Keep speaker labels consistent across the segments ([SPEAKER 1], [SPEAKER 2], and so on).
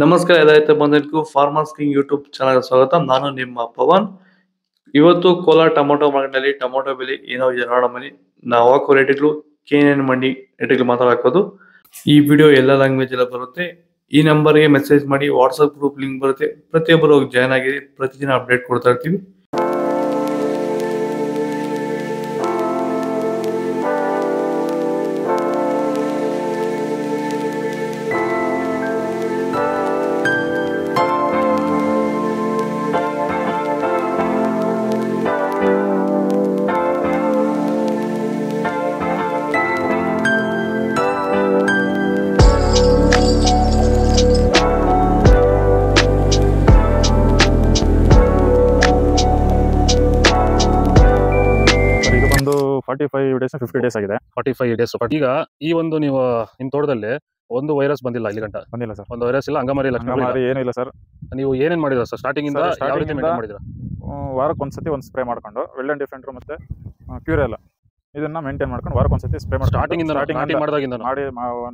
[SPEAKER 1] ನಮಸ್ಕಾರ ರೈತ ಬಂಧುಗಳಿಗೂ farmers king YouTube channel ಸ್ವಾಗತ. ನಾನು ನಿಮ್ಮ ಪವನ್. ಇವತ್ತು ಕೋಲಾರ ಟೊಮೊಟೊ ಮಾರ್ಕೆಟ್ನಲ್ಲಿ ಟೊಮೊಟೊ ಬೆಲೆ ಏನೋ ನೋಡೋಣ ಬನ್ನಿ. ನಾವು ಹಾಕೋ ರೇಟ್ಗಳು KNN ಮಂಡಿ ರೇಟ್ಗಳು ಮಾತಾಡೋದು. ಈ ವಿಡಿಯೋ ಎಲ್ಲ ಲ್ಯಾಂಗ್ವೇಜ್ ಎಲ್ಲ ಬರುತ್ತೆ. ಈ ನಂಬರ್ಗೆ ಮೆಸೇಜ್ ಮಾಡಿ, ವಾಟ್ಸಪ್ ಗ್ರೂಪ್ ಲಿಂಕ್ ಬರುತ್ತೆ. ಪ್ರತಿಯೊಬ್ಬರು ಜಾಯ್ನ್ ಆಗಿ ಪ್ರತಿದಿನ ಅಪ್ಡೇಟ್ ಕೊಡ್ತಾ ಇರ್ತೀವಿ.
[SPEAKER 2] ಒಂದು 45 ಡೇಸ್ 50 ಡೇಸ್ ಆಗಿದೆ.
[SPEAKER 3] 45 ಡೇಸ್. ಈಗ ಈ ಒಂದು ನೀವು ನಿಮ್ಮ ತೋಟದಲ್ಲಿ ಒಂದು ವೈರಸ್ ಬಂದಿಲ್ಲ ಇಲ್ಲಿ ಗಂಟ?
[SPEAKER 2] ಬಂದಿಲ್ಲ ಸರ್.
[SPEAKER 3] ಒಂದು ವೈರಸ್ ಇಲ್ಲ, ಅಂಗಮಾರಿ ಲಕ್ಷಣ
[SPEAKER 2] ಏನೂ ಇಲ್ಲ ಸರ್.
[SPEAKER 3] ನೀವು ಏನೇನ್ ಮಾಡಿದ್ರ ಸರ್ ಸ್ಟಾರ್ಟಿಂಗ್ ಇಂದ? ಯಾವ ರೀತಿ ಮೇಂಟೈನ್ ಮಾಡಿದ್ರ?
[SPEAKER 2] ವಾರಕ್ಕೆ ಒಂದ್ಸತಿ ಒಂದು ಸ್ಪ್ರೇ ಮಾಡ್ಕೊಂಡು ವೆಲ್ಡನ್ ಡಿಫೆಂಡರ್ ಮತ್ತೆ ಕ್ಯೂರೆಲ್ಲ ಇದನ್ನ ಮೇಂಟೈನ್ ಮಾಡ್ಕೊಂಡು ವಾರಕ್ಕೆ ಒಂದ್ಸತಿ ಸ್ಪ್ರೇ ಮಾಡಿ
[SPEAKER 3] ಸ್ಟಾರ್ಟಿಂಗ್ ಇಂದ ನಾಟಿ ಮಾಡಿದಾಗಿಂದ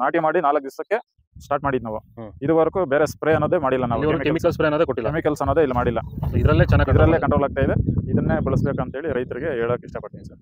[SPEAKER 2] ನಾಟಿ ಮಾಡಿ 4 ದಿವಸಕ್ಕೆ ಸ್ಟಾರ್ಟ್ ಮಾಡಿದ್ ನಾವು. ಇದುವರೆಗೂ ಬೇರೆ ಸ್ಪ್ರೇ ಅನ್ನೋದೇ ಮಾಡಿಲ್ಲ ನಾವು.
[SPEAKER 3] ಕೆಮಿಕಲ್ ಸ್ಪ್ರೇ ಅನ್ನೋದೇ ಕೊಟ್ಟಿಲ್ಲ,
[SPEAKER 2] ಕೆಮಿಕಲ್ಸ್ ಅನ್ನೋದೇ ಇಲ್ಲಿ ಮಾಡಿಲ್ಲ.
[SPEAKER 3] ಇದರಲ್ಲೇ
[SPEAKER 2] ಕಂಟ್ರೋಲ್ ಆಗ್ತಾ ಇದೆ. ಇದನ್ನೇ ಬಳಸಬೇಕಂತ ಹೇಳಿ ರೈತರಿಗೆ ಹೇಳಕ್ ಇಷ್ಟಪಡ್ತೀನಿ ಸರ್.